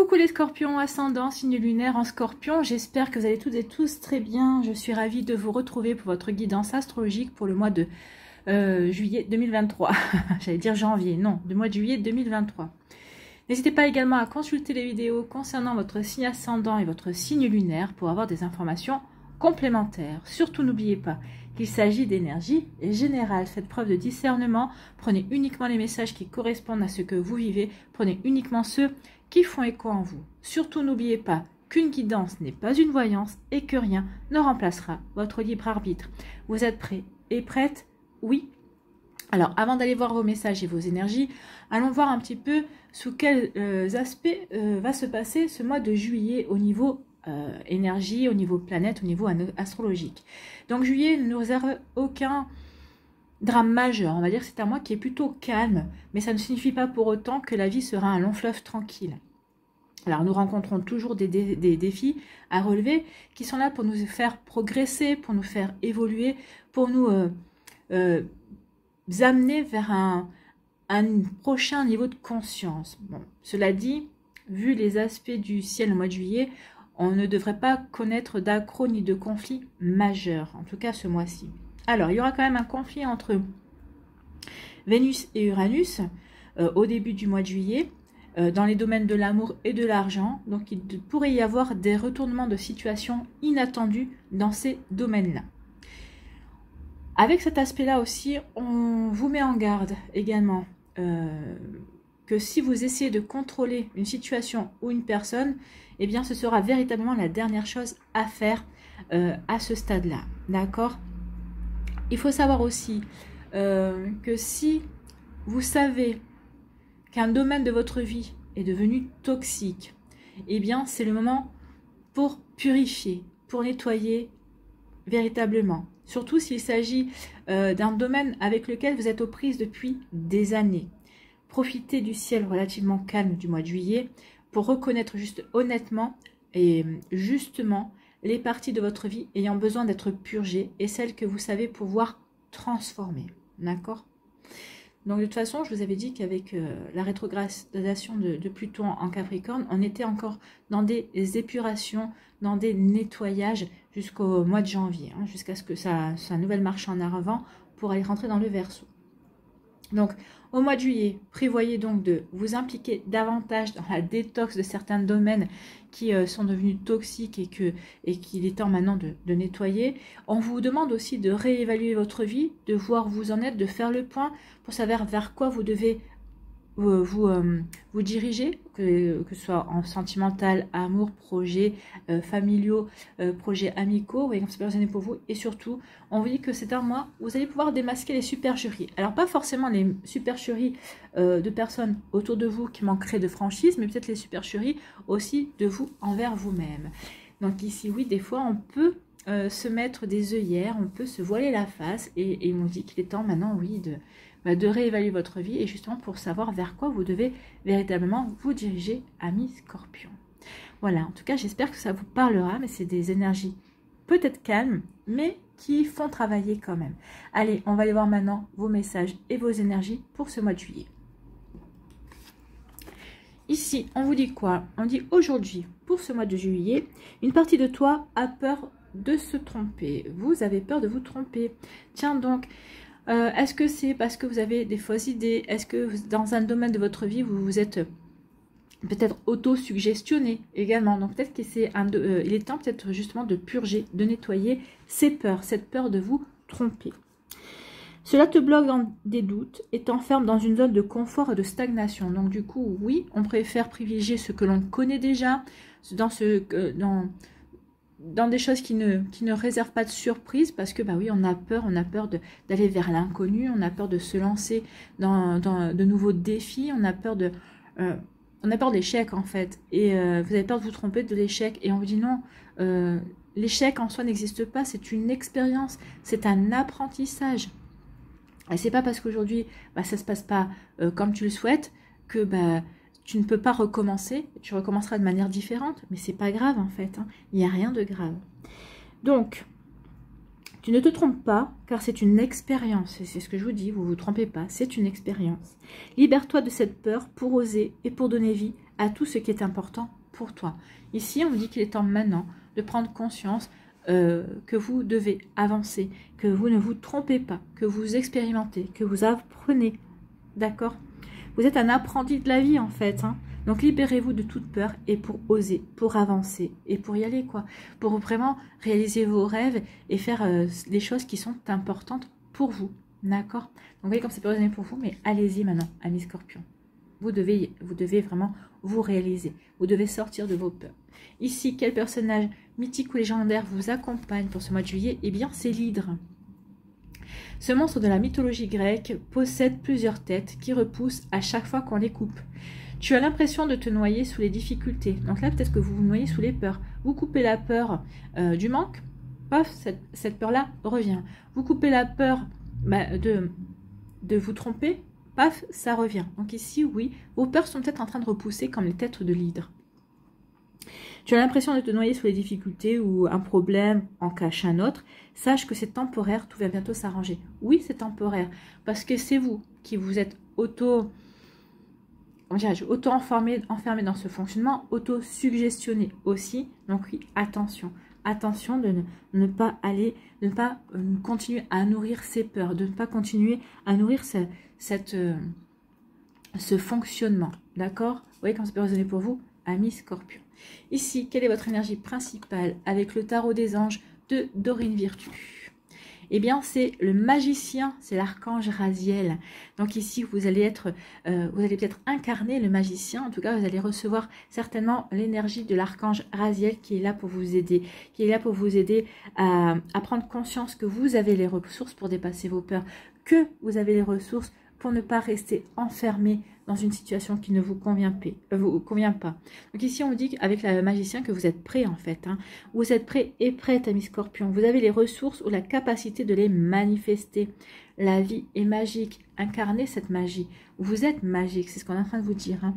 Coucou les scorpions, ascendant, signe lunaire en scorpion, j'espère que vous allez toutes et tous très bien. Je suis ravie de vous retrouver pour votre guidance astrologique pour le mois de juillet 2023. J'allais dire janvier, non, du mois de juillet 2023. N'hésitez pas également à consulter les vidéos concernant votre signe ascendant et votre signe lunaire pour avoir des informations complémentaires. Surtout n'oubliez pas qu'il s'agit d'énergie générale. Faites preuve de discernement, prenez uniquement les messages qui correspondent à ce que vous vivez, prenez uniquement ceux qui font écho en vous. Surtout n'oubliez pas qu'une guidance n'est pas une voyance et que rien ne remplacera votre libre arbitre. Vous êtes prêts et prêtes? Oui. Alors, avant d'aller voir vos messages et vos énergies, allons voir un petit peu sous quels aspects va se passer ce mois de juillet au niveau énergie, au niveau planète, au niveau astrologique. Donc, juillet ne nous réserve aucun drame majeur. On va dire que c'est un mois qui est plutôt calme, mais ça ne signifie pas pour autant que la vie sera un long fleuve tranquille. Alors, nous rencontrons toujours des défis à relever qui sont là pour nous faire progresser, pour nous faire évoluer, pour nous amener vers un prochain niveau de conscience. Bon, cela dit, vu les aspects du ciel au mois de juillet, on ne devrait pas connaître d'accro ni de conflit majeur, en tout cas ce mois-ci. Alors, il y aura quand même un conflit entre Vénus et Uranus au début du mois de juillet, dans les domaines de l'amour et de l'argent. Donc, il pourrait y avoir des retournements de situation inattendus dans ces domaines-là. Avec cet aspect-là aussi, on vous met en garde également que si vous essayez de contrôler une situation ou une personne, eh bien, ce sera véritablement la dernière chose à faire à ce stade-là. D'accord ? Il faut savoir aussi que si vous savez qu'un domaine de votre vie est devenu toxique, eh bien, c'est le moment pour purifier, pour nettoyer véritablement. Surtout s'il s'agit d'un domaine avec lequel vous êtes aux prises depuis des années. Profitez du ciel relativement calme du mois de juillet pour reconnaître juste honnêtement et justement les parties de votre vie ayant besoin d'être purgées et celles que vous savez pouvoir transformer. D'accord ? Donc de toute façon, je vous avais dit qu'avec la rétrogradation de Pluton en Capricorne, on était encore dans des épurations, dans des nettoyages jusqu'au mois de janvier, hein, jusqu'à ce que sa nouvelle marche en avant pour aller rentrer dans le Verseau. Donc au mois de juillet, prévoyez donc de vous impliquer davantage dans la détox de certains domaines qui sont devenus toxiques et qu'il est temps maintenant de nettoyer. On vous demande aussi de réévaluer votre vie, de voir où vous en êtes, de faire le point pour savoir vers quoi vous devez vous diriger, que ce soit en sentimental, amour, projets familiaux, projets amicaux, vous voyez comme c'est pas besoin pour vous. Et surtout, on vous dit que c'est un mois où vous allez pouvoir démasquer les supercheries. Alors pas forcément les supercheries de personnes autour de vous qui manqueraient de franchise, mais peut-être les supercheries aussi de vous envers vous-même. Donc ici, oui, des fois, on peut se mettre des œillères, on peut se voiler la face et on dit qu'il est temps maintenant, oui, de réévaluer votre vie et justement pour savoir vers quoi vous devez véritablement vous diriger, amis Scorpion. Voilà, en tout cas, j'espère que ça vous parlera, mais c'est des énergies peut-être calmes, mais qui font travailler quand même. Allez, on va aller voir maintenant vos messages et vos énergies pour ce mois de juillet. Ici, on vous dit quoi? On dit aujourd'hui, pour ce mois de juillet, une partie de toi a peur de se tromper. Vous avez peur de vous tromper. Tiens donc, est-ce que c'est parce que vous avez des fausses idées? Est-ce que dans un domaine de votre vie, vous vous êtes peut-être auto-suggestionné également? Donc peut-être qu'il est temps peut-être justement de purger, de nettoyer ces peurs, cette peur de vous tromper. Cela te bloque dans des doutes et t'enferme dans une zone de confort et de stagnation. Donc du coup, oui, on préfère privilégier ce que l'on connaît déjà, dans des choses qui ne réservent pas de surprise, parce que bah oui, on a peur d'aller vers l'inconnu, on a peur de se lancer dans de nouveaux défis, on a peur de l'échec en fait, et vous avez peur de vous tromper de l'échec, et on vous dit non, l'échec en soi n'existe pas, c'est une expérience, c'est un apprentissage, et c'est pas parce qu'aujourd'hui ça se passe pas comme tu le souhaites que tu ne peux pas recommencer, tu recommenceras de manière différente, mais c'est pas grave en fait, hein. Il n'y a rien de grave. Donc, tu ne te trompes pas, car c'est une expérience, et c'est ce que je vous dis, vous ne vous trompez pas, c'est une expérience. Libère-toi de cette peur pour oser et pour donner vie à tout ce qui est important pour toi. Ici, on vous dit qu'il est temps maintenant de prendre conscience que vous devez avancer, que vous ne vous trompez pas, que vous expérimentez, que vous apprenez. D'accord? Vous êtes un apprenti de la vie en fait. Hein. Donc libérez-vous de toute peur et pour oser, pour avancer et pour y aller quoi. Pour vraiment réaliser vos rêves et faire des choses qui sont importantes pour vous. D'accord? Donc vous voyez comme c'est pas raisonné pour vous, mais allez-y maintenant, amis Scorpions. Vous devez vraiment vous réaliser. Vous devez sortir de vos peurs. Ici, quel personnage mythique ou légendaire vous accompagne pour ce mois de juillet? Eh bien, c'est l'hydre. Ce monstre de la mythologie grecque possède plusieurs têtes qui repoussent à chaque fois qu'on les coupe. Tu as l'impression de te noyer sous les difficultés. Donc là, peut-être que vous vous noyez sous les peurs. Vous coupez la peur du manque, paf, cette peur-là revient. Vous coupez la peur de vous tromper, paf, ça revient. Donc ici, oui, vos peurs sont peut-être en train de repousser comme les têtes de l'hydre. Tu as l'impression de te noyer sous les difficultés ou un problème en cache un autre. Sache que c'est temporaire, tout va bientôt s'arranger. Oui, c'est temporaire, parce que c'est vous qui vous êtes auto-enfermé dans ce fonctionnement, auto-suggestionné aussi. Donc oui, attention. Attention de ne pas continuer à nourrir ces peurs, de ne pas continuer à nourrir ce fonctionnement. D'accord? Vous voyez quand c'est raisonné pour vous, amis Scorpion. Ici, quelle est votre énergie principale avec le tarot des anges de Dorine Virtue? Eh bien, c'est le magicien, c'est l'archange Raziel. Donc ici, vous allez peut-être incarner le magicien. En tout cas, vous allez recevoir certainement l'énergie de l'archange Raziel qui est là pour vous aider, à prendre conscience que vous avez les ressources pour dépasser vos peurs, que vous avez les ressources pour ne pas rester enfermé dans une situation qui ne vous convient pas. Donc ici, on vous dit avec le magicien que vous êtes prêt en fait. Hein. Vous êtes prêt et prête, amis Scorpion. Vous avez les ressources ou la capacité de les manifester. La vie est magique. Incarnez cette magie. Vous êtes magique, c'est ce qu'on est en train de vous dire. Hein.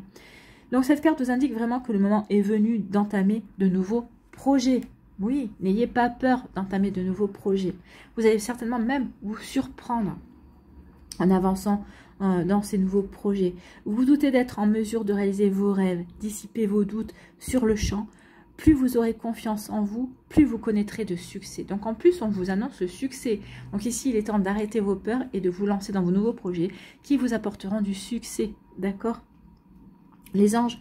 Donc cette carte vous indique vraiment que le moment est venu d'entamer de nouveaux projets. Oui, n'ayez pas peur d'entamer de nouveaux projets. Vous allez certainement même vous surprendre en avançant dans ces nouveaux projets. Vous vous doutez d'être en mesure de réaliser vos rêves, dissiper vos doutes sur le champ. Plus vous aurez confiance en vous, plus vous connaîtrez de succès. Donc en plus, on vous annonce le succès. Donc ici, il est temps d'arrêter vos peurs et de vous lancer dans vos nouveaux projets qui vous apporteront du succès. D'accord? Les anges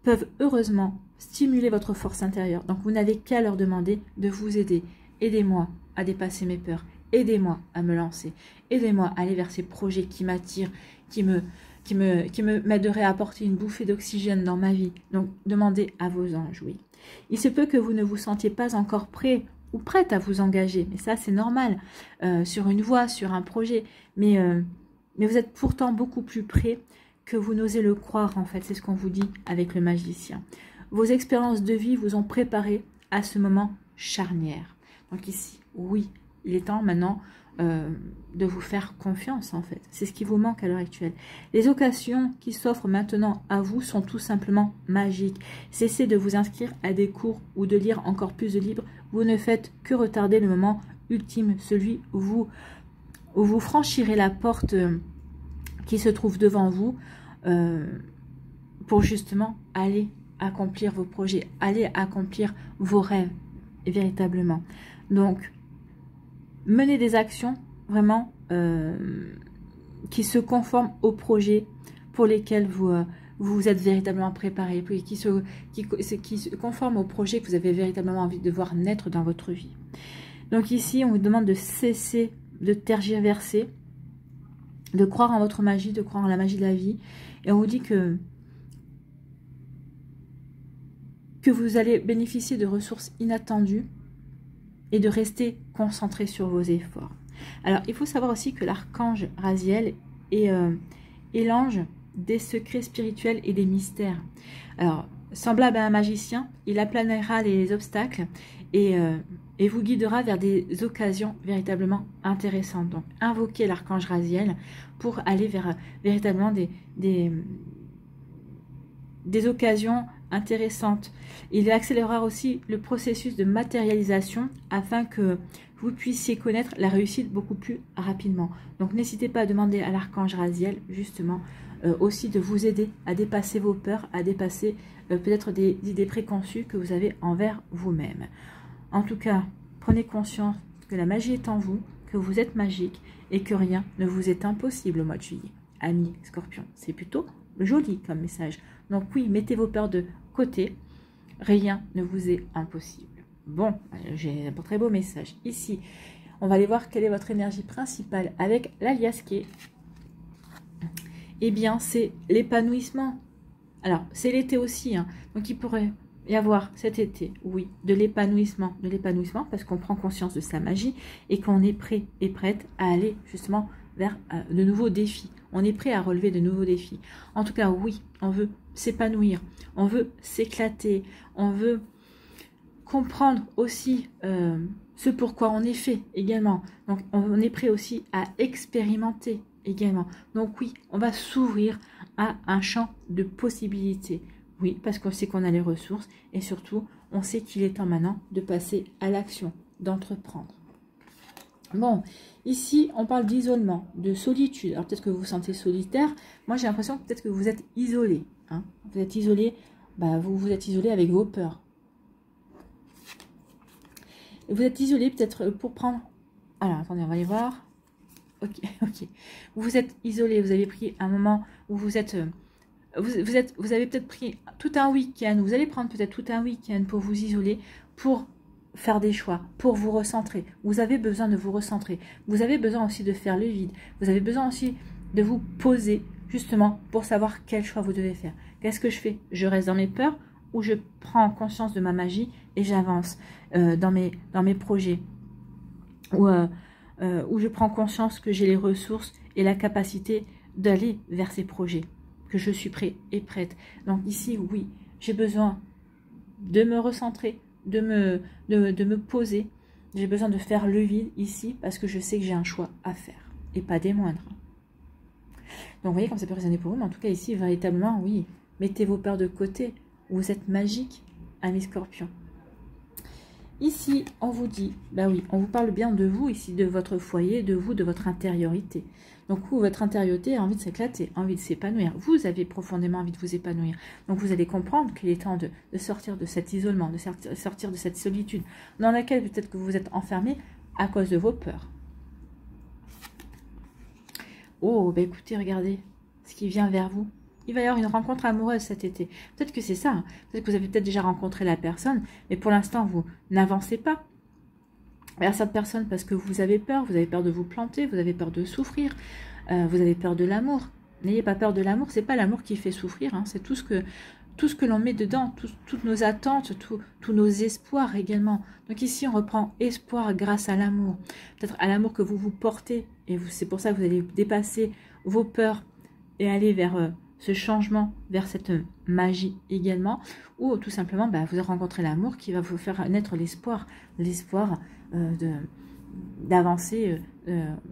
peuvent heureusement stimuler votre force intérieure. Donc vous n'avez qu'à leur demander de vous aider. Aidez-moi à dépasser mes peurs. Aidez-moi à me lancer. Aidez-moi à aller vers ces projets qui m'attirent, qui m'aideraient à apporter une bouffée d'oxygène dans ma vie. Donc, demandez à vos anges, oui. Il se peut que vous ne vous sentiez pas encore prêt ou prête à vous engager. Mais ça, c'est normal. Sur une voie, sur un projet. Mais vous êtes pourtant beaucoup plus prêt que vous n'osez le croire, en fait. C'est ce qu'on vous dit avec le magicien. Vos expériences de vie vous ont préparé à ce moment charnière. Donc ici, oui. Il est temps maintenant de vous faire confiance en fait. C'est ce qui vous manque à l'heure actuelle. Les occasions qui s'offrent maintenant à vous sont tout simplement magiques. Cessez de vous inscrire à des cours ou de lire encore plus de livres. Vous ne faites que retarder le moment ultime, celui où vous franchirez la porte qui se trouve devant vous pour justement aller accomplir vos projets, aller accomplir vos rêves véritablement. Donc, menez des actions vraiment qui se conforment aux projets pour lesquels vous êtes véritablement préparé, qui se conforment aux projets que vous avez véritablement envie de voir naître dans votre vie. Donc ici, on vous demande de cesser de tergiverser, de croire en votre magie, de croire en la magie de la vie. Et on vous dit que vous allez bénéficier de ressources inattendues et de rester concentré sur vos efforts. Alors, il faut savoir aussi que l'archange Raziel est l'ange des secrets spirituels et des mystères. Alors, semblable à un magicien, il aplanera les obstacles et vous guidera vers des occasions véritablement intéressantes. Donc, invoquez l'archange Raziel pour aller vers véritablement des occasions intéressantes. Il accélérera aussi le processus de matérialisation afin que vous puissiez connaître la réussite beaucoup plus rapidement. Donc n'hésitez pas à demander à l'archange Raziel justement aussi de vous aider à dépasser vos peurs, à dépasser peut-être des idées préconçues que vous avez envers vous-même. En tout cas, prenez conscience que la magie est en vous, que vous êtes magique et que rien ne vous est impossible au mois de juillet. Amis Scorpion, c'est plutôt joli comme message. Donc oui, mettez vos peurs de côté, rien ne vous est impossible. Bon, j'ai un très beau message. Ici, on va aller voir quelle est votre énergie principale avec l'alias qui est... Eh bien, c'est l'épanouissement. Alors, c'est l'été aussi, hein. Donc il pourrait y avoir cet été, oui, de l'épanouissement, parce qu'on prend conscience de sa magie et qu'on est prêt et prête à aller justement vers de nouveaux défis. On est prêt à relever de nouveaux défis. En tout cas, oui, on veut s'épanouir, on veut s'éclater, on veut comprendre aussi ce pourquoi on est fait également. Donc, on est prêt aussi à expérimenter également. Donc oui, on va s'ouvrir à un champ de possibilités. Oui, parce qu'on sait qu'on a les ressources et surtout, on sait qu'il est temps maintenant de passer à l'action, d'entreprendre. Bon, ici, on parle d'isolement, de solitude. Alors, peut-être que vous vous sentez solitaire. Moi, j'ai l'impression que peut-être que vous êtes isolé. Hein. Vous êtes isolé, vous êtes isolé avec vos peurs. Vous êtes isolé peut-être pour prendre... Alors, attendez, on va aller voir. Ok, ok. Vous êtes isolé, vous avez pris un moment où vous êtes... Vous avez peut-être pris tout un week-end, vous allez prendre peut-être tout un week-end pour vous isoler, pour faire des choix, pour vous recentrer. Vous avez besoin de vous recentrer. Vous avez besoin aussi de faire le vide. Vous avez besoin aussi de vous poser justement pour savoir quel choix vous devez faire. Qu'est-ce que je fais? Je reste dans mes peurs ou je prends conscience de ma magie et j'avance dans mes projets ou je prends conscience que j'ai les ressources et la capacité d'aller vers ces projets, que je suis prêt et prête. Donc ici, oui, j'ai besoin de me recentrer, de me poser. J'ai besoin de faire le vide ici parce que je sais que j'ai un choix à faire et pas des moindres. Donc vous voyez comme ça peut résonner pour vous, mais en tout cas ici, véritablement, oui, mettez vos peurs de côté. Vous êtes magique, amis Scorpions. Ici, on vous dit, bah oui, on vous parle bien de vous ici, de votre foyer, de vous, de votre intériorité. Donc, vous, votre intériorité a envie de s'éclater, envie de s'épanouir. Vous avez profondément envie de vous épanouir. Donc, vous allez comprendre qu'il est temps de sortir de cet isolement, de sortir de cette solitude dans laquelle peut-être que vous êtes enfermé à cause de vos peurs. Oh, bah écoutez, regardez ce qui vient vers vous. Il va y avoir une rencontre amoureuse cet été. Peut-être que c'est ça. Hein. Peut-être que vous avez peut-être déjà rencontré la personne, mais pour l'instant, vous n'avancez pas vers cette personne parce que vous avez peur de vous planter, vous avez peur de souffrir, vous avez peur de l'amour. N'ayez pas peur de l'amour, c'est pas l'amour qui fait souffrir, hein. C'est tout ce que l'on met dedans, toutes nos attentes, tous nos espoirs également. Donc ici, on reprend espoir grâce à l'amour. Peut-être à l'amour que vous vous portez, et c'est pour ça que vous allez dépasser vos peurs et aller vers... ce changement vers cette magie également, ou tout simplement vous allez rencontrer l'amour qui va vous faire naître l'espoir d'avancer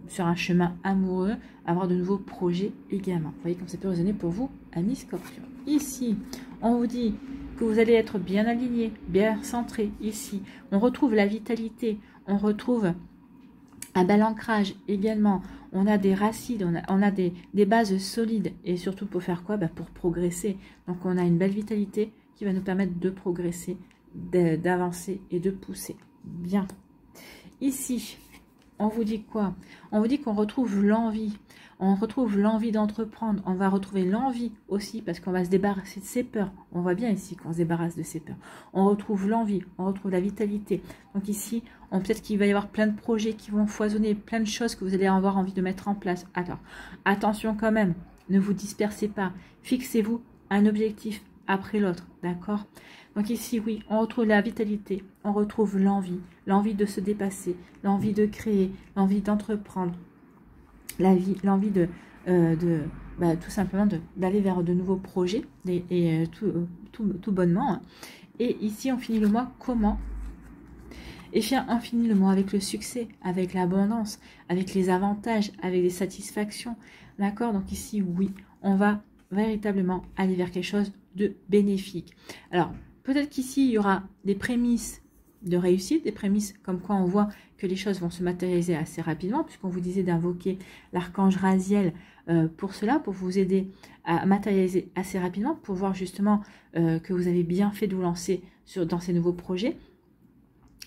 sur un chemin amoureux, avoir de nouveaux projets également. Vous voyez comme ça peut résonner pour vous, amis Scorpions. Ici, on vous dit que vous allez être bien aligné, bien centré. Ici, on retrouve la vitalité, on retrouve un bel ancrage également. On a des racines, on a des bases solides. Et surtout pour faire quoi? Pour progresser. Donc on a une belle vitalité qui va nous permettre de progresser, d'avancer et de pousser. Bien. Ici, on vous dit quoi? On vous dit qu'on retrouve l'envie. On retrouve l'envie d'entreprendre. On va retrouver l'envie aussi parce qu'on va se débarrasser de ses peurs. On voit bien ici qu'on se débarrasse de ses peurs. On retrouve l'envie, on retrouve la vitalité. Donc ici, peut-être qu'il va y avoir plein de projets qui vont foisonner, plein de choses que vous allez avoir envie de mettre en place. Alors, attention quand même, ne vous dispersez pas. Fixez-vous un objectif après l'autre, d'accord? Donc ici, oui, on retrouve la vitalité, on retrouve l'envie de se dépasser, l'envie de créer, l'envie d'entreprendre. L'envie de tout simplement d'aller vers de nouveaux projets et tout bonnement. Hein. Et ici, on finit le mois comment? Et bien, on finit le mois avec le succès, avec l'abondance, avec les avantages, avec les satisfactions. D'accord? Donc ici, oui, on va véritablement aller vers quelque chose de bénéfique. Alors, peut-être qu'ici, il y aura des prémices de réussite, des prémices comme quoi on voit que les choses vont se matérialiser assez rapidement, puisqu'on vous disait d'invoquer l'archange Raziel pour cela, pour vous aider à matérialiser assez rapidement, pour voir justement que vous avez bien fait de vous lancer dans ces nouveaux projets.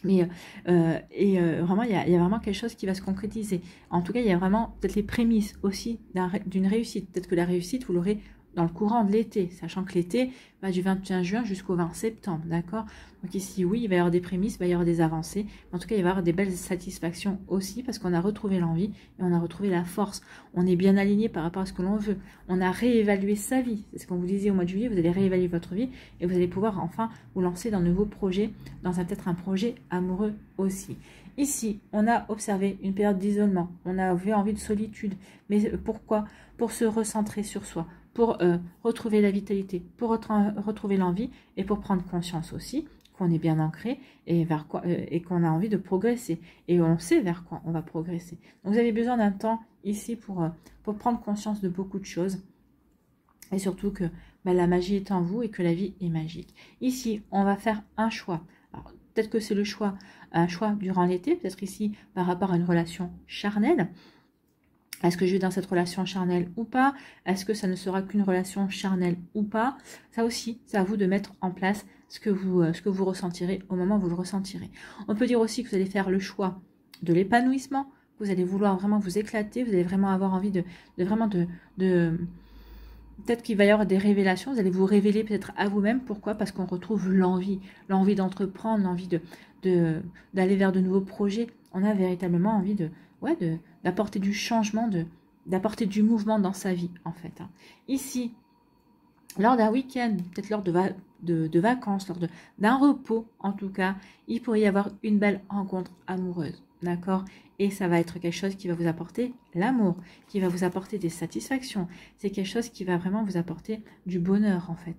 Mais vraiment, il y a vraiment quelque chose qui va se concrétiser. En tout cas, il y a vraiment peut-être les prémices aussi d'une réussite. Peut-être que la réussite, vous l'aurez dans le courant de l'été, sachant que l'été va du 21 juin jusqu'au 20 septembre, d'accord? Donc ici, oui, il va y avoir des prémices, il va y avoir des avancées. Mais en tout cas, il va y avoir des belles satisfactions aussi parce qu'on a retrouvé l'envie et on a retrouvé la force. On est bien aligné par rapport à ce que l'on veut. On a réévalué sa vie. C'est ce qu'on vous disait au mois de juillet, vous allez réévaluer votre vie et vous allez pouvoir enfin vous lancer dans de nouveaux projets, dans peut-être un projet amoureux aussi. Ici, on a observé une période d'isolement, on a eu envie de solitude. Mais pourquoi? Pour se recentrer sur soi, pour retrouver la vitalité, pour retrouver l'envie et pour prendre conscience aussi qu'on est bien ancré et vers quoi et qu'on a envie de progresser. Et on sait vers quoi on va progresser. Donc vous avez besoin d'un temps ici pour prendre conscience de beaucoup de choses. Et surtout que la magie est en vous et que la vie est magique. Ici, on va faire un choix. Alors, peut-être que c'est un choix durant l'été, peut-être ici par rapport à une relation charnelle. Est-ce que je vais dans cette relation charnelle ou pas? Est-ce que ça ne sera qu'une relation charnelle ou pas? Ça aussi, c'est à vous de mettre en place ce que vous ressentirez au moment où vous le ressentirez. On peut dire aussi que vous allez faire le choix de l'épanouissement. Vous allez vouloir vraiment vous éclater. Vous allez vraiment avoir envie de peut-être qu'il va y avoir des révélations, vous allez vous révéler peut-être à vous-même. Pourquoi? Parce qu'on retrouve l'envie d'entreprendre, l'envie d'aller vers de nouveaux projets. On a véritablement envie d'apporter du changement, d'apporter du mouvement dans sa vie, en fait. Ici, lors d'un week-end, peut-être lors de vacances, lors d'un repos, en tout cas, il pourrait y avoir une belle rencontre amoureuse. D'accord? Et ça va être quelque chose qui va vous apporter l'amour, qui va vous apporter des satisfactions. C'est quelque chose qui va vraiment vous apporter du bonheur, en fait.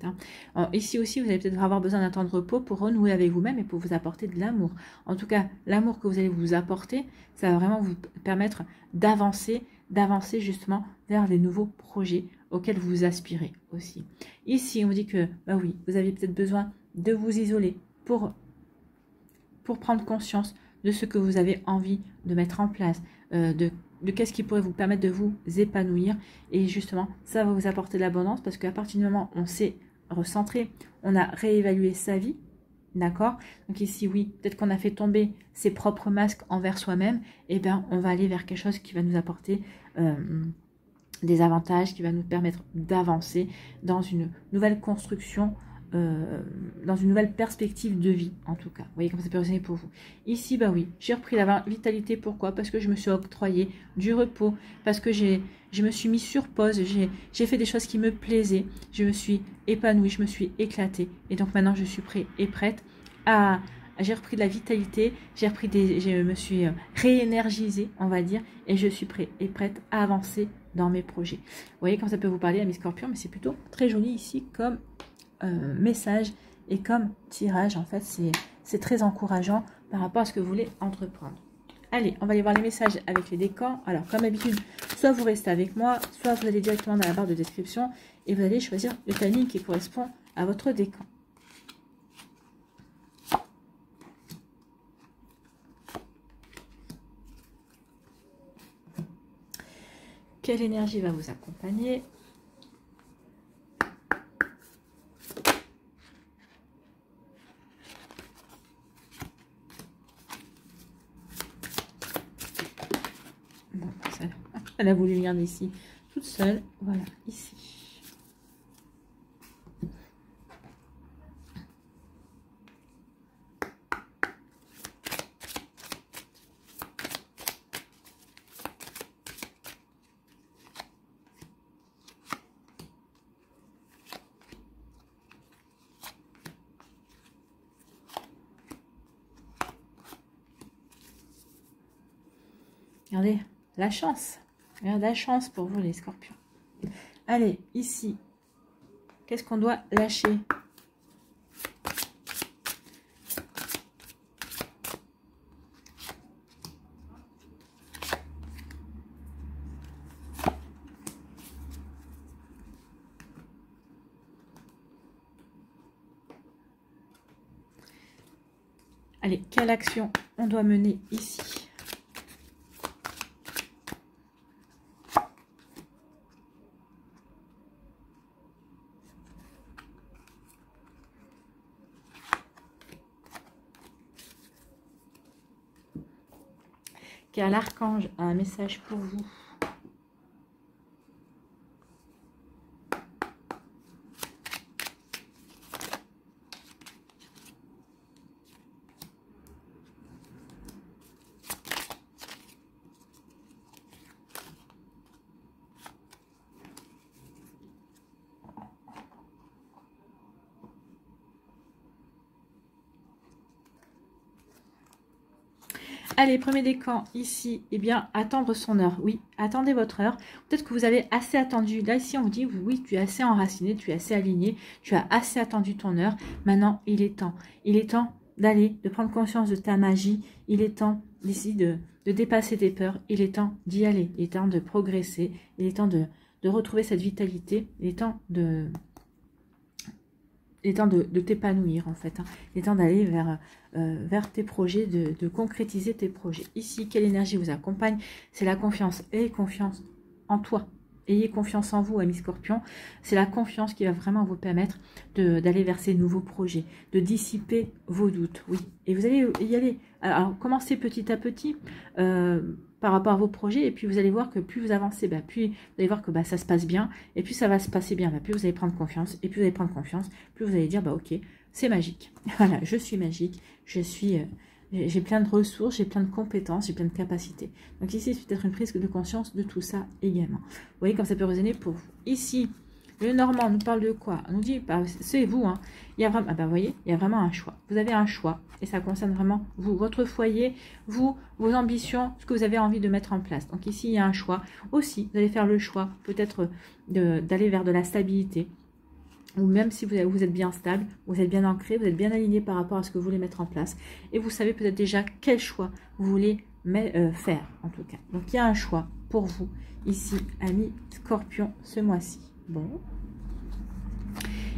Alors, ici aussi, vous allez peut-être avoir besoin d'un temps de repos pour renouer avec vous-même et pour vous apporter de l'amour. En tout cas, l'amour que vous allez vous apporter, ça va vraiment vous permettre d'avancer justement vers les nouveaux projets auxquels vous aspirez aussi. Ici, on vous dit que, oui, vous avez peut-être besoin de vous isoler pour prendre conscience de ce que vous avez envie de mettre en place, de qu'est-ce qui pourrait vous permettre de vous épanouir. Et justement, ça va vous apporter de l'abondance parce qu'à partir du moment où on s'est recentré, on a réévalué sa vie, d'accord? Donc ici, oui, peut-être qu'on a fait tomber ses propres masques envers soi-même, et bien on va aller vers quelque chose qui va nous apporter des avantages, qui va nous permettre d'avancer dans une nouvelle construction, dans une nouvelle perspective de vie, en tout cas. Vous voyez comment ça peut résonner pour vous. Ici, oui, j'ai repris la vitalité. Pourquoi? Parce que je me suis octroyé du repos, parce que je me suis mis sur pause, j'ai fait des choses qui me plaisaient, je me suis épanouie, je me suis éclatée. Et donc maintenant, je suis prête et prête à... J'ai repris de la vitalité, je me suis réénergisée, on va dire, et je suis prête et prête à avancer dans mes projets. Vous voyez comment ça peut vous parler à mes scorpions, mais c'est plutôt très joli ici comme message et comme tirage. En fait, c'est très encourageant par rapport à ce que vous voulez entreprendre. Allez, on va aller voir les messages avec les décans. Alors, comme d'habitude, soit vous restez avec moi, soit vous allez directement dans la barre de description et vous allez choisir le timing qui correspond à votre décan. Quelle énergie va vous accompagner? Bon, elle a voulu venir d'ici toute seule. Voilà, ici. Regardez, la chance. Regardez la chance pour vous, les scorpions. Allez, ici, qu'est-ce qu'on doit lâcher? Allez, quelle action on doit mener ici? car l'archange a un message pour vous. Allez, premier décan, ici, eh bien, attendre son heure. Oui, attendez votre heure. Peut-être que vous avez assez attendu. Là, ici, on vous dit, oui, tu es assez enraciné, tu es assez aligné, tu as assez attendu ton heure. Maintenant, il est temps. Il est temps d'aller, de prendre conscience de ta magie. Il est temps, ici, de dépasser tes peurs. Il est temps d'y aller. Il est temps de progresser. Il est temps de retrouver cette vitalité. Il est temps de t'épanouir en fait. Il est temps d'aller vers tes projets, de concrétiser tes projets. Ici, quelle énergie vous accompagne? C'est la confiance. Ayez confiance en toi. Ayez confiance en vous, amis Scorpion. C'est la confiance qui va vraiment vous permettre d'aller vers ces nouveaux projets, de dissiper vos doutes. Oui, et vous allez y aller. Alors, commencez petit à petit par rapport à vos projets, et puis vous allez voir que plus vous avancez, plus vous allez voir que ça se passe bien, et puis ça va se passer bien, plus vous allez prendre confiance, et plus vous allez prendre confiance, plus vous allez dire, ok, c'est magique. Voilà, je suis magique, j'ai plein de ressources, j'ai plein de compétences, j'ai plein de capacités. Donc ici, c'est peut-être une prise de conscience de tout ça également. Vous voyez comme ça peut résonner pour vous. Ici, le Normand nous parle de quoi? On nous dit, c'est vous, il y a vraiment, vous voyez, il y a vraiment un choix. Vous avez un choix, et ça concerne vraiment vous, votre foyer, vous, vos ambitions, ce que vous avez envie de mettre en place. Donc ici, il y a un choix. Aussi, vous allez faire le choix, peut-être, d'aller vers de la stabilité. Ou même si vous êtes bien stable, vous êtes bien ancré, vous êtes bien aligné par rapport à ce que vous voulez mettre en place. Et vous savez peut-être déjà quel choix vous voulez faire, en tout cas. Donc, il y a un choix pour vous, ici, amis Scorpion, ce mois-ci. Bon.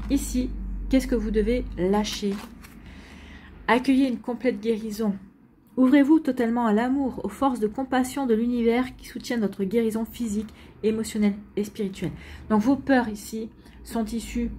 Ici, qu'est-ce que vous devez lâcher? Accueillez une complète guérison. Ouvrez-vous totalement à l'amour, aux forces de compassion de l'univers qui soutiennent votre guérison physique, émotionnelle et spirituelle. Donc, vos peurs ici sont issues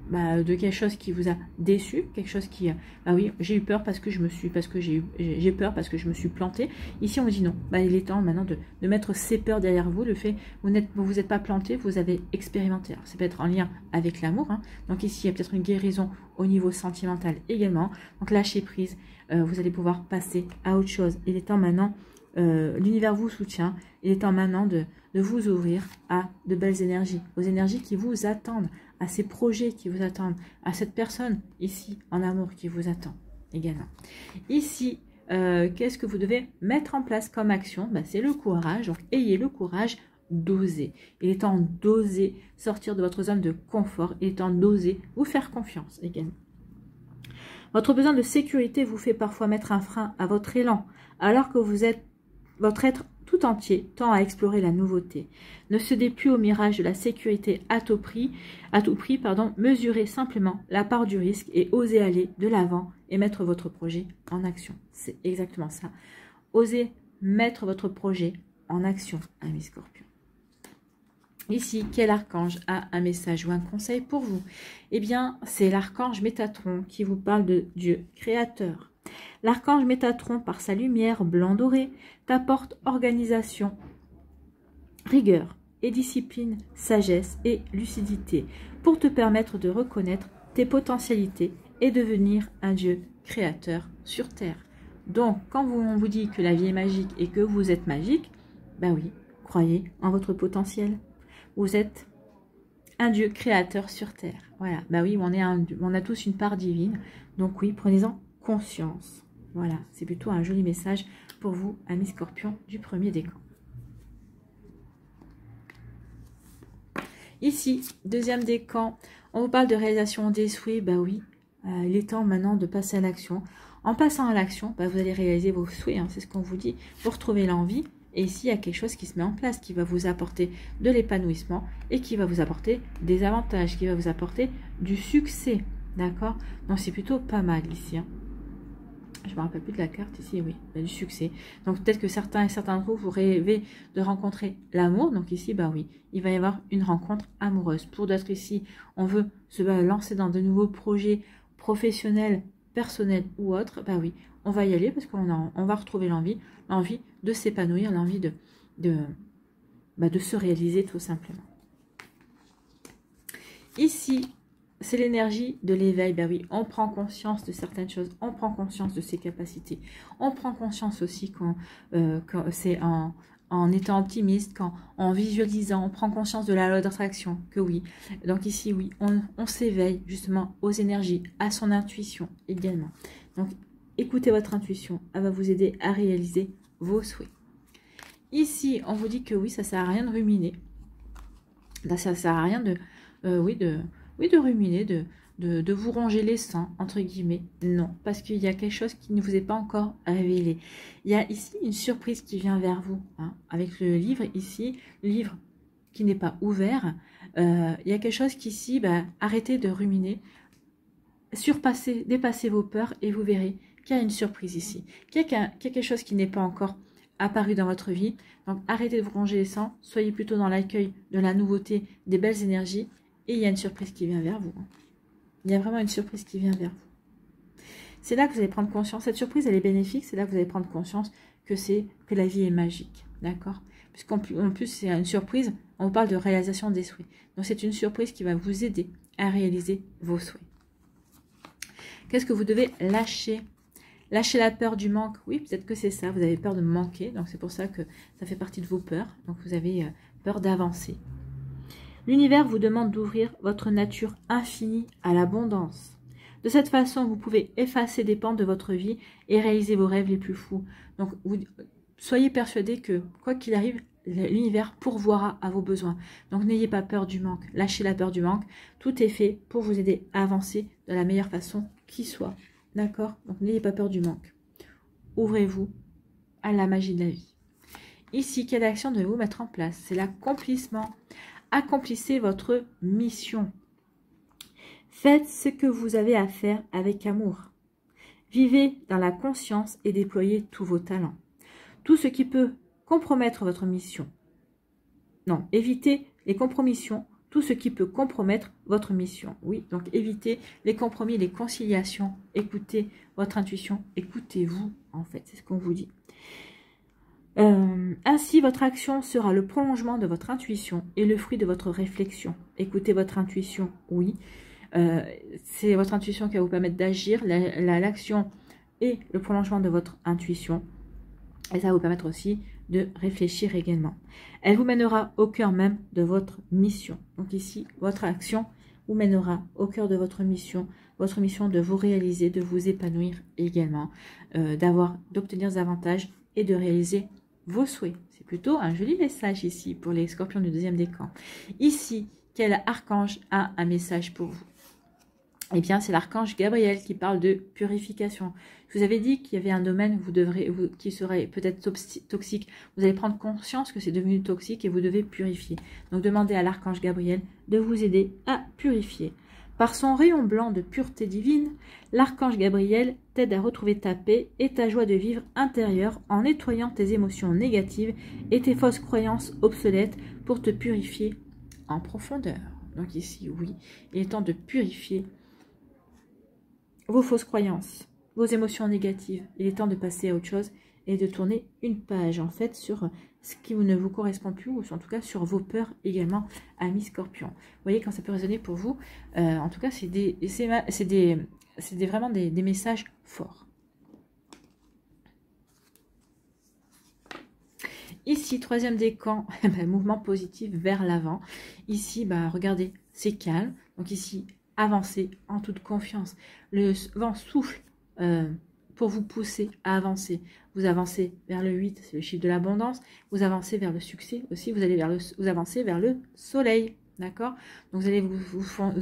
de quelque chose qui vous a déçu, quelque chose qui, oui, j'ai eu peur parce que j'ai peur parce que je me suis plantée. Ici, on me dit non. Il est temps maintenant de mettre ces peurs derrière vous. Le fait, vous n'êtes pas planté, vous avez expérimenté. Alors, ça peut être en lien avec l'amour. Donc ici, il y a peut-être une guérison au niveau sentimental également. Donc lâchez prise. Vous allez pouvoir passer à autre chose. Il est temps maintenant. L'univers vous soutient. Il est temps maintenant de vous ouvrir à de belles énergies, aux énergies qui vous attendent, à ces projets qui vous attendent, à cette personne ici en amour qui vous attend également. Ici, qu'est-ce que vous devez mettre en place comme action? C'est le courage. Donc, ayez le courage d'oser. Il est temps d'oser sortir de votre zone de confort. Il est temps d'oser vous faire confiance également. Votre besoin de sécurité vous fait parfois mettre un frein à votre élan, alors que votre être tout entier tend à explorer la nouveauté. Ne cédez plus au mirage de la sécurité à tout prix, mesurez simplement la part du risque et osez aller de l'avant et mettre votre projet en action. C'est exactement ça. Osez mettre votre projet en action, amis Scorpion. Ici, quel archange a un message ou un conseil pour vous? Eh bien, c'est l'archange Métatron qui vous parle de Dieu créateur. L'archange Métatron, par sa lumière blanc-doré, t'apporte organisation, rigueur et discipline, sagesse et lucidité pour te permettre de reconnaître tes potentialités et devenir un Dieu créateur sur Terre. Donc, quand on vous dit que la vie est magique et que vous êtes magique, oui, croyez en votre potentiel. Vous êtes un Dieu créateur sur Terre. Voilà, oui, on a tous une part divine. Donc oui, prenez-en conscience. Voilà, c'est plutôt un joli message pour vous, amis Scorpions, du premier décan. Ici, deuxième décan, on vous parle de réalisation des souhaits. Oui, il est temps maintenant de passer à l'action. En passant à l'action, vous allez réaliser vos souhaits, c'est ce qu'on vous dit, pour retrouver l'envie. Et ici, il y a quelque chose qui se met en place, qui va vous apporter de l'épanouissement et qui va vous apporter des avantages, qui va vous apporter du succès. D'accord? Donc, c'est plutôt pas mal ici. Je ne me rappelle plus de la carte ici, oui, il y a du succès. Donc, peut-être que certains et certains d'entre vous rêvez de rencontrer l'amour. Donc, ici, oui, il va y avoir une rencontre amoureuse. Pour d'autres ici, on veut se lancer dans de nouveaux projets professionnels, personnel ou autre, bah oui, on va y aller parce on va retrouver l'envie de s'épanouir, l'envie de se réaliser tout simplement. Ici, c'est l'énergie de l'éveil. Ben oui, on prend conscience de certaines choses, on prend conscience de ses capacités, on prend conscience aussi quand c'est en étant optimiste, en visualisant, on prend conscience de la loi d'attraction, que oui. Donc ici, oui, on s'éveille justement aux énergies, à son intuition également. Donc, écoutez votre intuition, elle va vous aider à réaliser vos souhaits. Ici, on vous dit que oui, ça ne sert à rien de ruminer. Là, ça ne sert à rien de ruminer, de vous ronger les sangs, entre guillemets. Non, parce qu'il y a quelque chose qui ne vous est pas encore révélé. Il y a ici une surprise qui vient vers vous, hein, avec le livre ici, le livre qui n'est pas ouvert. Il y a quelque chose qu'ici, arrêtez de ruminer, dépassez vos peurs et vous verrez qu'il y a une surprise ici, qu'il y a quelque chose qui n'est pas encore apparu dans votre vie. Donc arrêtez de vous ronger les sangs, soyez plutôt dans l'accueil de la nouveauté, des belles énergies, et il y a une surprise qui vient vers vous. Il y a vraiment une surprise qui vient vers vous. C'est là que vous allez prendre conscience, cette surprise elle est bénéfique, c'est là que vous allez prendre conscience que la vie est magique, d'accord? Puisqu'en plus c'est une surprise, on vous parle de réalisation des souhaits. Donc c'est une surprise qui va vous aider à réaliser vos souhaits. Qu'est-ce que vous devez lâcher? Lâcher la peur du manque. Oui, peut-être que c'est ça. Vous avez peur de manquer. Donc, c'est pour ça que ça fait partie de vos peurs. Donc, vous avez peur d'avancer. L'univers vous demande d'ouvrir votre nature infinie à l'abondance. De cette façon, vous pouvez effacer des pans de votre vie et réaliser vos rêves les plus fous. Donc, soyez persuadés que, quoi qu'il arrive, l'univers pourvoira à vos besoins. Donc, n'ayez pas peur du manque. Lâchez la peur du manque. Tout est fait pour vous aider à avancer de la meilleure façon qui soit. D'accord? Donc, n'ayez pas peur du manque. Ouvrez-vous à la magie de la vie. Ici, quelle action devez-vous mettre en place? C'est l'accomplissement. Accomplissez votre mission. Faites ce que vous avez à faire avec amour. Vivez dans la conscience et déployez tous vos talents. Tout ce qui peut compromettre votre mission. Non, évitez les compromissions. Tout ce qui peut compromettre votre mission. Oui, donc évitez les compromis, les conciliations. Écoutez votre intuition. Écoutez-vous, en fait. C'est ce qu'on vous dit. Ainsi, votre action sera le prolongement de votre intuition et le fruit de votre réflexion. Écoutez votre intuition, oui. C'est votre intuition qui va vous permettre d'agir. L'action est le prolongement de votre intuition. Et ça va vous permettre aussi de réfléchir également. Elle vous mènera au cœur même de votre mission. Donc ici, votre action vous mènera au cœur de votre mission de vous réaliser, de vous épanouir également, d'obtenir des avantages et de réaliser vos souhaits. C'est plutôt un joli message ici pour les scorpions du deuxième décan. Ici, quel archange a un message pour vous? Eh bien, c'est l'archange Gabriel qui parle de purification. Je vous avais dit qu'il y avait un domaine qui serait peut-être toxique. Vous allez prendre conscience que c'est devenu toxique et vous devez purifier. Donc, demandez à l'archange Gabriel de vous aider à purifier. Par son rayon blanc de pureté divine, l'archange Gabriel t'aide à retrouver ta paix et ta joie de vivre intérieure en nettoyant tes émotions négatives et tes fausses croyances obsolètes pour te purifier en profondeur. Donc ici, oui, il est temps de purifier vos fausses croyances, vos émotions négatives. Il est temps de passer à autre chose et de tourner une page, en fait, sur ce qui ne vous correspond plus, ou en tout cas sur vos peurs également, amis scorpions. Vous voyez, quand ça peut résonner pour vous, en tout cas, c'est vraiment des messages forts. Ici, troisième décan, mouvement positif vers l'avant. Ici, regardez, c'est calme. Donc ici, avancez en toute confiance. Le vent souffle pour vous pousser à avancer. Vous avancez vers le 8, c'est le chiffre de l'abondance. Vous avancez vers le succès aussi. Vous avancez vers le soleil. D'accord? Donc vous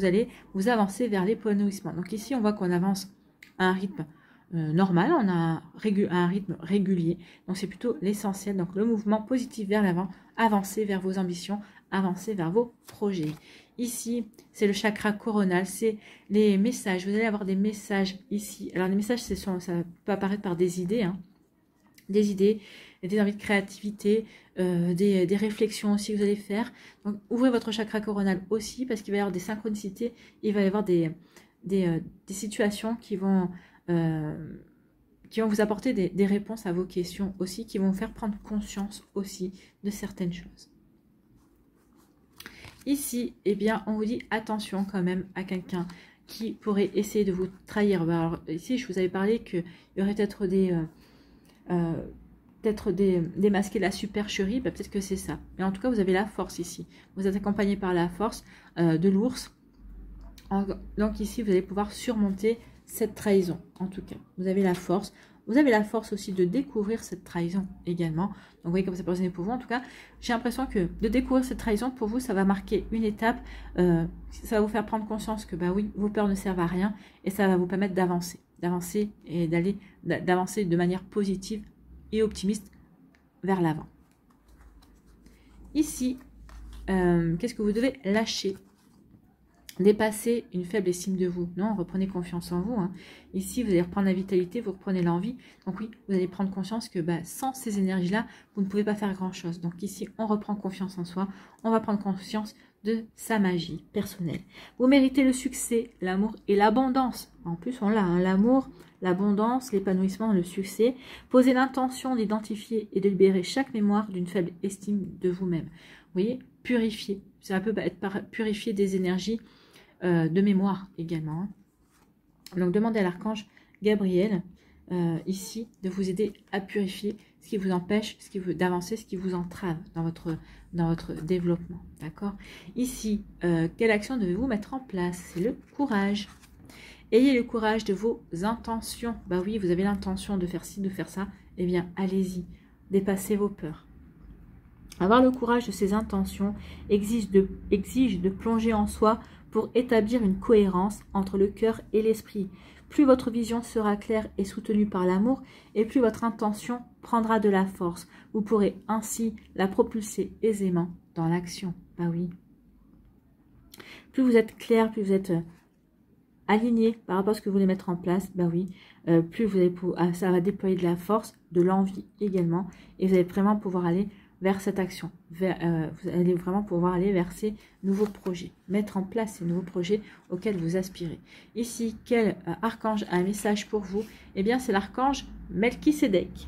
allez vous avancer vers l'épanouissement. Donc ici, on voit qu'on avance à un rythme normal, on a un rythme régulier. Donc c'est plutôt l'essentiel. Donc le mouvement positif vers l'avant, avancer vers vos ambitions, avancer vers vos projets. Ici, c'est le chakra coronal, c'est les messages. Vous allez avoir des messages ici. Alors les messages, ça peut apparaître par des idées, hein. Des idées, des envies de créativité, des réflexions aussi que vous allez faire. Donc ouvrez votre chakra coronal aussi, parce qu'il va y avoir des synchronicités, il va y avoir des des situations qui vont vous apporter des réponses à vos questions aussi, qui vont vous faire prendre conscience aussi de certaines choses. Ici, eh bien, on vous dit attention quand même à quelqu'un qui pourrait essayer de vous trahir. Alors, ici, je vous avais parlé qu'il y aurait peut-être démasquer la supercherie, bah, peut-être que c'est ça. Mais en tout cas, vous avez la force ici. Vous êtes accompagné par la force de l'ours. Donc ici, vous allez pouvoir surmonter cette trahison. En tout cas, vous avez la force. Vous avez la force aussi de découvrir cette trahison également. Donc, vous voyez comme ça peut résonner pour vous. En tout cas, j'ai l'impression que de découvrir cette trahison, pour vous, ça va marquer une étape. Ça va vous faire prendre conscience que, bah oui, vos peurs ne servent à rien. Et ça va vous permettre d'avancer. D'avancer et d'avancer de manière positive et optimiste vers l'avant. Ici, qu'est-ce que vous devez lâcher? Dépasser une faible estime de vous. Non, reprenez confiance en vous. Hein. Ici, vous allez reprendre la vitalité, vous reprenez l'envie. Donc oui, vous allez prendre conscience que sans ces énergies-là, vous ne pouvez pas faire grand-chose. Donc ici, on reprend confiance en soi. On va prendre conscience de sa magie personnelle. Vous méritez le succès, l'amour et l'abondance. En plus, on l'a, hein, l'amour, l'abondance, l'épanouissement, le succès. Posez l'intention d'identifier et de libérer chaque mémoire d'une faible estime de vous-même. Vous voyez, purifier. Ça peut être purifier des énergies de mémoire également. Donc, demandez à l'archange Gabriel, ici, de vous aider à purifier ce qui vous empêche d'avancer, ce qui vous entrave dans votre développement. D'accord? Ici, quelle action devez-vous mettre en place? C'est le courage. Ayez le courage de vos intentions. Bah oui, vous avez l'intention de faire ci, de faire ça. Eh bien, allez-y. Dépassez vos peurs. Avoir le courage de ses intentions exige de plonger en soi pour établir une cohérence entre le cœur et l'esprit. Plus votre vision sera claire et soutenue par l'amour, et plus votre intention prendra de la force. Vous pourrez ainsi la propulser aisément dans l'action. Bah oui. Plus vous êtes clair, plus vous êtes aligné par rapport à ce que vous voulez mettre en place, bah oui, plus vous allez ça va déployer de la force, de l'envie également, et vous allez vraiment pouvoir aller vers cette action. Vous allez vraiment pouvoir aller vers ces nouveaux projets, mettre en place ces nouveaux projets auxquels vous aspirez. Ici, quel archange a un message pour vous? Eh bien, c'est l'archange Melchisédek.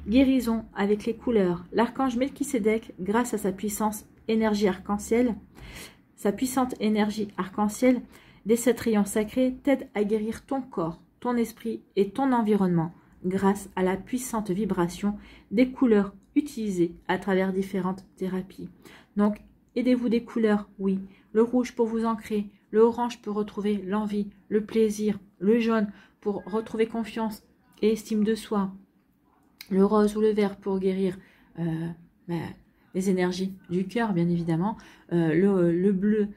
Guérison avec les couleurs. L'archange Melchisédek, grâce à sa puissante énergie arc-en-ciel, des 7 rayons sacrés, t'aide à guérir ton corps, ton esprit et ton environnement grâce à la puissante vibration des couleurs utilisées à travers différentes thérapies. Donc, aidez-vous des couleurs, oui. Le rouge pour vous ancrer, le orange pour retrouver l'envie, le plaisir, le jaune pour retrouver confiance et estime de soi, le rose ou le vert pour guérir les énergies du cœur, bien évidemment, le bleu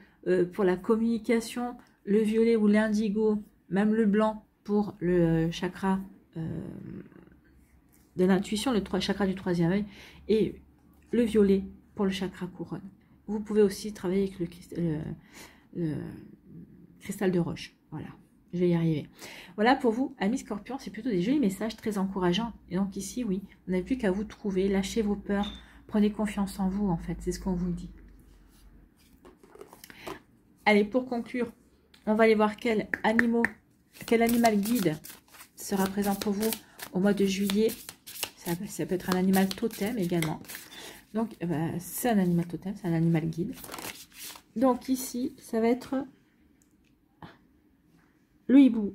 pour la communication, le violet ou l'indigo, même le blanc pour le chakra de l'intuition, le chakra du troisième œil, et le violet pour le chakra couronne. Vous pouvez aussi travailler avec le cristal de roche. Voilà, je vais y arriver. Voilà pour vous, amis scorpions, c'est plutôt des jolis messages très encourageants. Et donc ici, oui, vous n'avez plus qu'à vous trouver, lâchez vos peurs, prenez confiance en vous, en fait, c'est ce qu'on vous dit. Allez, pour conclure, on va aller voir quel animal guide sera présent pour vous au mois de juillet. Ça peut être un animal totem également. Donc, c'est un animal totem, c'est un animal guide. Donc ici, ça va être le hibou.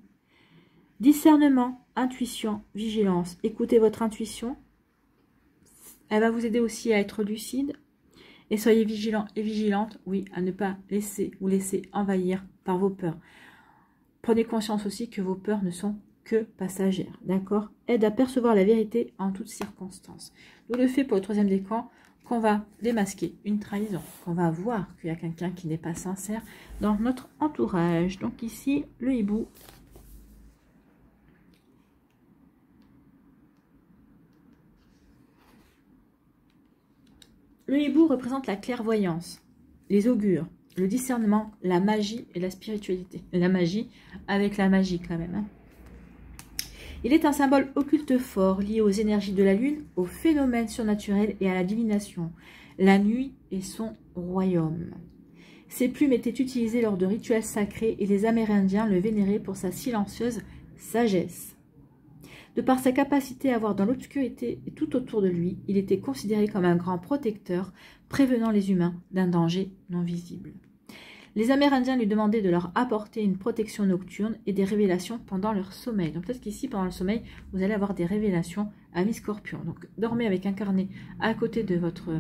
Discernement, intuition, vigilance. Écoutez votre intuition. Elle va vous aider aussi à être lucide. Et soyez vigilants et vigilantes, oui, à ne pas vous laisser envahir par vos peurs. Prenez conscience aussi que vos peurs ne sont que passagères, d'accord? Aide à percevoir la vérité en toutes circonstances. D'où le fait pour le troisième décan qu'on va démasquer une trahison, qu'on va voir qu'il y a quelqu'un qui n'est pas sincère dans notre entourage. Donc ici, le hibou. Le hibou représente la clairvoyance, les augures, le discernement, la magie et la spiritualité. La magie avec la magie quand même. Hein. Il est un symbole occulte fort lié aux énergies de la lune, aux phénomènes surnaturels et à la divination. La nuit est son royaume. Ses plumes étaient utilisées lors de rituels sacrés et les Amérindiens le vénéraient pour sa silencieuse sagesse. De par sa capacité à voir dans l'obscurité et tout autour de lui, il était considéré comme un grand protecteur, prévenant les humains d'un danger non visible. Les Amérindiens lui demandaient de leur apporter une protection nocturne et des révélations pendant leur sommeil. Donc peut-être qu'ici, pendant le sommeil, vous allez avoir des révélations à mi-scorpion. Donc dormez avec un carnet à côté de votre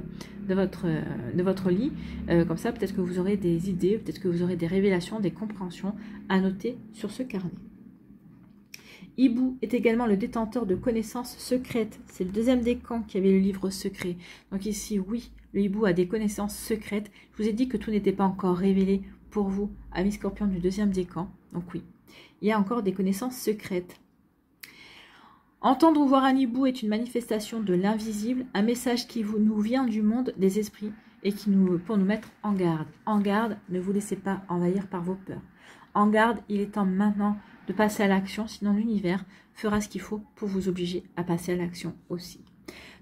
lit. Comme ça, peut-être que vous aurez des idées, peut-être que vous aurez des révélations, des compréhensions à noter sur ce carnet. Hibou est également le détenteur de connaissances secrètes. C'est le deuxième décan qui avait le livre secret. Donc ici, oui, le hibou a des connaissances secrètes. Je vous ai dit que tout n'était pas encore révélé pour vous, amis scorpions du deuxième décan. Donc oui, il y a encore des connaissances secrètes. Entendre ou voir un hibou est une manifestation de l'invisible, un message qui nous vient du monde des esprits et pour nous mettre en garde. En garde, ne vous laissez pas envahir par vos peurs. En garde, il est temps maintenant de passer à l'action, sinon l'univers fera ce qu'il faut pour vous obliger à passer à l'action aussi.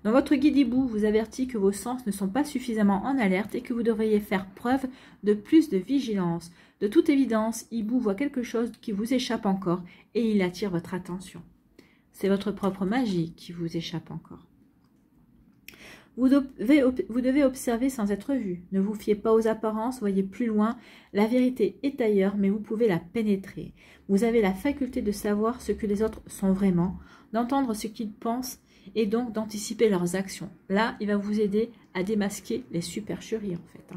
Dans votre guide hibou vous avertit que vos sens ne sont pas suffisamment en alerte et que vous devriez faire preuve de plus de vigilance. De toute évidence, hibou voit quelque chose qui vous échappe encore et il attire votre attention. C'est votre propre magie qui vous échappe encore. Vous devez observer sans être vu. Ne vous fiez pas aux apparences, voyez plus loin. La vérité est ailleurs, mais vous pouvez la pénétrer. Vous avez la faculté de savoir ce que les autres sont vraiment, d'entendre ce qu'ils pensent et donc d'anticiper leurs actions. Là, il va vous aider à démasquer les supercheries en fait.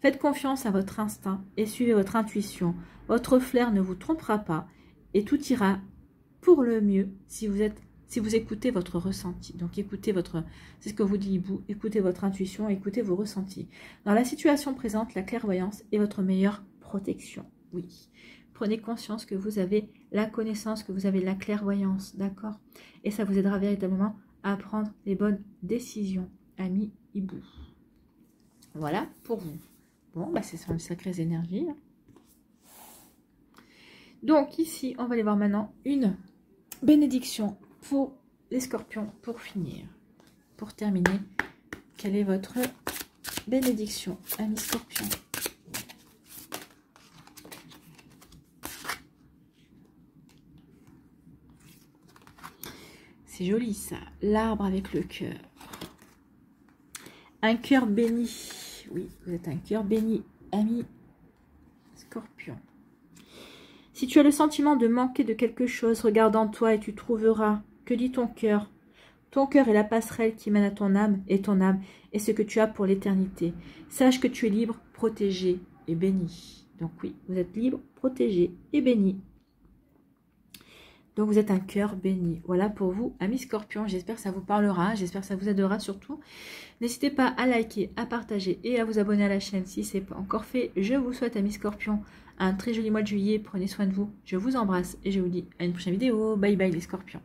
Faites confiance à votre instinct et suivez votre intuition. Votre flair ne vous trompera pas et tout ira pour le mieux si vous écoutez votre ressenti. Donc écoutez c'est ce que vous dit hibou, écoutez votre intuition, écoutez vos ressentis. Dans la situation présente, la clairvoyance est votre meilleure protection. Oui, prenez conscience que vous avez la connaissance, que vous avez la clairvoyance, d'accord? Et ça vous aidera véritablement à prendre les bonnes décisions, ami hibou. Voilà pour vous. Bon, bah c'est sur les sacrées énergies. Donc ici, on va aller voir maintenant une bénédiction pour les scorpions pour finir. Pour terminer, quelle est votre bénédiction, amis scorpions? C'est joli ça, l'arbre avec le cœur. Un cœur béni. Oui, vous êtes un cœur béni, ami scorpion. Si tu as le sentiment de manquer de quelque chose, regarde en toi et tu trouveras. Que dit ton cœur? Ton cœur est la passerelle qui mène à ton âme et ton âme est ce que tu as pour l'éternité. Sache que tu es libre, protégé et béni. Donc oui, vous êtes libre, protégé et béni. Donc vous êtes un cœur béni. Voilà pour vous, amis scorpions. J'espère que ça vous parlera, j'espère que ça vous aidera surtout. N'hésitez pas à liker, à partager et à vous abonner à la chaîne si ce n'est pas encore fait. Je vous souhaite, amis scorpions, un très joli mois de juillet. Prenez soin de vous. Je vous embrasse et je vous dis à une prochaine vidéo. Bye bye les scorpions.